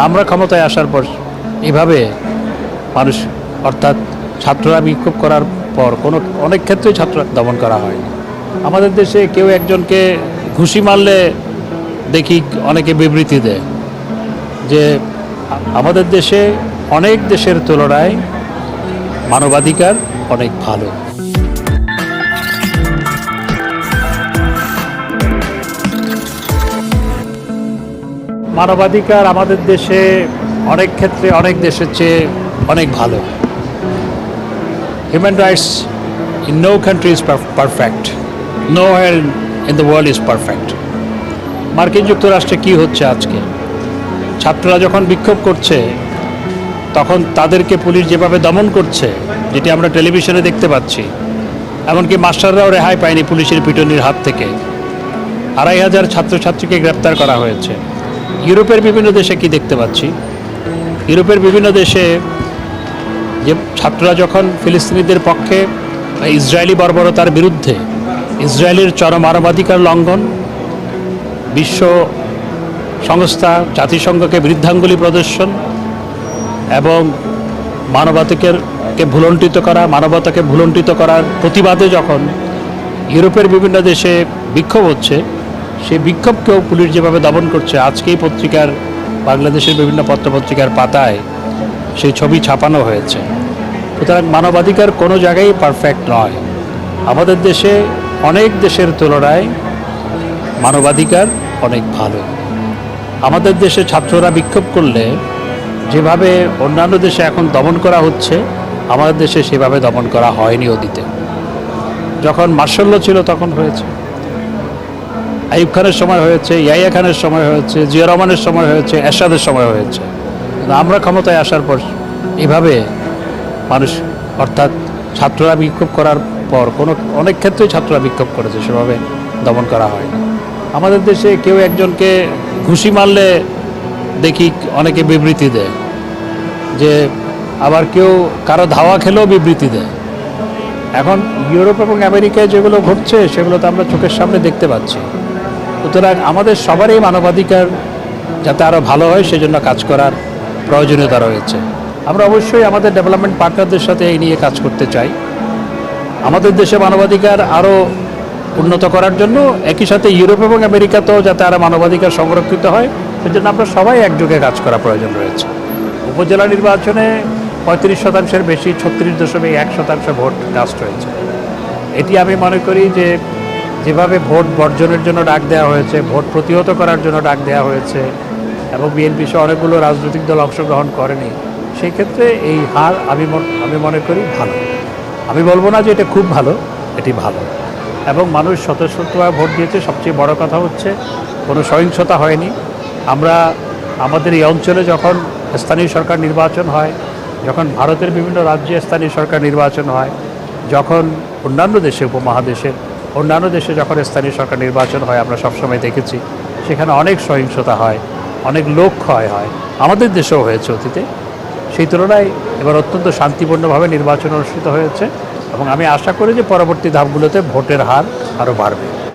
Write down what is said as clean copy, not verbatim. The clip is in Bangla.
আমরা ক্ষমতায় আসার পর এভাবে মানুষ অর্থাৎ ছাত্ররা বিক্ষোভ করার পর অনেক ক্ষেত্রেই ছাত্র দমন করা হয়। আমাদের দেশে কেউ একজনকে ঘুষি মারলে দেখি অনেকে বিবৃতি দেয় যে আমাদের দেশে অনেক দেশের তুলনায় মানবাধিকার অনেক ভালো। মানবাধিকার আমাদের দেশে অনেক ক্ষেত্রে অনেক দেশের চেয়ে অনেক ভালো। Human rights in no country is perfect, nowhere in the world is perfect. মার্কিন যুক্তরাষ্ট্রে কী হচ্ছে আজকে, ছাত্ররা যখন বিক্ষোভ করছে তখন তাদেরকে পুলিশ যেভাবে দমন করছে, যেটি আমরা টেলিভিশনে দেখতে পাচ্ছি, এমনকি মাস্টাররাও রেহাই পায়নি পুলিশের পিটুনির হাত থেকে। ২৫০০ ছাত্রছাত্রীকে গ্রেপ্তার করা হয়েছে। ইউরোপের বিভিন্ন দেশে কি দেখতে পাচ্ছি, ইউরোপের বিভিন্ন দেশে যে ছাত্ররা যখন ফিলিস্তিনিদের পক্ষে ইসরায়েলি বর্বরতার বিরুদ্ধে, ইসরায়েলের চরম মানবাধিকার লঙ্ঘন, বিশ্ব সংস্থা জাতিসংঘকে বৃদ্ধাঙ্গুলি প্রদর্শন এবং মানবাধিকারকে ভুলণ্ঠিত করা, মানবতাকে ভুলণ্ঠিত করার প্রতিবাদে যখন ইউরোপের বিভিন্ন দেশে বিক্ষোভ হচ্ছে, সেই বিক্ষোভকেও পুলিশ যেভাবে দমন করছে, আজকেই পত্রিকার, বাংলাদেশের বিভিন্ন পত্রপত্রিকার পাতায় সেই ছবি ছাপানো হয়েছে। সুতরাং মানবাধিকার কোনো জায়গায় পারফেক্ট নয়। আমাদের দেশে অনেক দেশের তুলনায় মানবাধিকার অনেক ভালো। আমাদের দেশে ছাত্ররা বিক্ষোভ করলে যেভাবে অন্যান্য দেশে এখন দমন করা হচ্ছে, আমাদের দেশে সেভাবে দমন করা হয়নি অতীতে। যখন মার্শাল ল ছিল তখন হয়েছে, আইয়ুব খানের সময় হয়েছে, ইয়াহিয়া খানের সময় হয়েছে, জিয়া রহমানের সময় হয়েছে, এরশাদের সময় হয়েছে। আমরা ক্ষমতায় আসার পর এভাবে মানুষ অর্থাৎ ছাত্ররা বিক্ষোভ করার পর অনেক ক্ষেত্রেই ছাত্ররা বিক্ষোভ করেছে, সেভাবে দমন করা হয়। আমাদের দেশে কেউ একজনকে ঘুষি মারলে দেখি অনেকে বিবৃতি দেয়, যে আবার কেউ কারো ধাওয়া খেলেও বিবৃতি দেয়। এখন ইউরোপ এবং আমেরিকায় যেগুলো ঘটছে সেগুলো তো আমরা চোখের সামনে দেখতে পাচ্ছি। সুতরাং আমাদের সবারই মানবাধিকার যাতে আরও ভালো হয় সেজন্য কাজ করার প্রয়োজনীয়তা রয়েছে। আমরা অবশ্যই আমাদের ডেভেলপমেন্ট পার্টনারদের সাথে এই নিয়ে কাজ করতে চাই, আমাদের দেশে মানবাধিকার আরও উন্নত করার জন্য। একই সাথে ইউরোপ এবং আমেরিকাতেও যাতে আরও মানবাধিকার সংরক্ষিত হয়, সেজন্য আমরা সবাই একযোগে কাজ করা প্রয়োজন রয়েছে। উপজেলা নির্বাচনে ৩৫%-এর বেশি ৩৬.১% ভোট কাস্ট হয়েছে। এটি আমি মনে করি যে যেভাবে ভোট বর্জনের জন্য ডাক দেওয়া হয়েছে, ভোট প্রতিহত করার জন্য ডাক দেওয়া হয়েছে এবং বিএনপি সহ অনেকগুলো রাজনৈতিক দল অংশগ্রহণ করেনি, সেই ক্ষেত্রে এই হার আমি মনে করি ভালো। আমি বলবো না যে এটা খুব ভালো, এটি ভালো। এবং মানুষ স্বতঃস্ফূর্তভাবে ভোট দিয়েছে। সবচেয়ে বড় কথা হচ্ছে কোনো সহিংসতা হয়নি। আমরা আমাদের এই অঞ্চলে যখন স্থানীয় সরকার নির্বাচন হয়, যখন ভারতের বিভিন্ন রাজ্যে স্থানীয় সরকার নির্বাচন হয়, যখন অন্যান্য দেশে, উপমহাদেশের অন্যান্য দেশে যখন স্থানীয় সরকার নির্বাচন হয়, আমরা সবসময় দেখেছি সেখানে অনেক সহিংসতা হয়, অনেক লোক ক্ষয় হয়। আমাদের দেশেও হয়েছে অতীতে। সেই তুলনায় এবার অত্যন্ত শান্তিপূর্ণভাবে নির্বাচন অনুষ্ঠিত হয়েছে এবং আমি আশা করি যে পরবর্তী ধাপগুলোতে ভোটের হার আরও বাড়বে।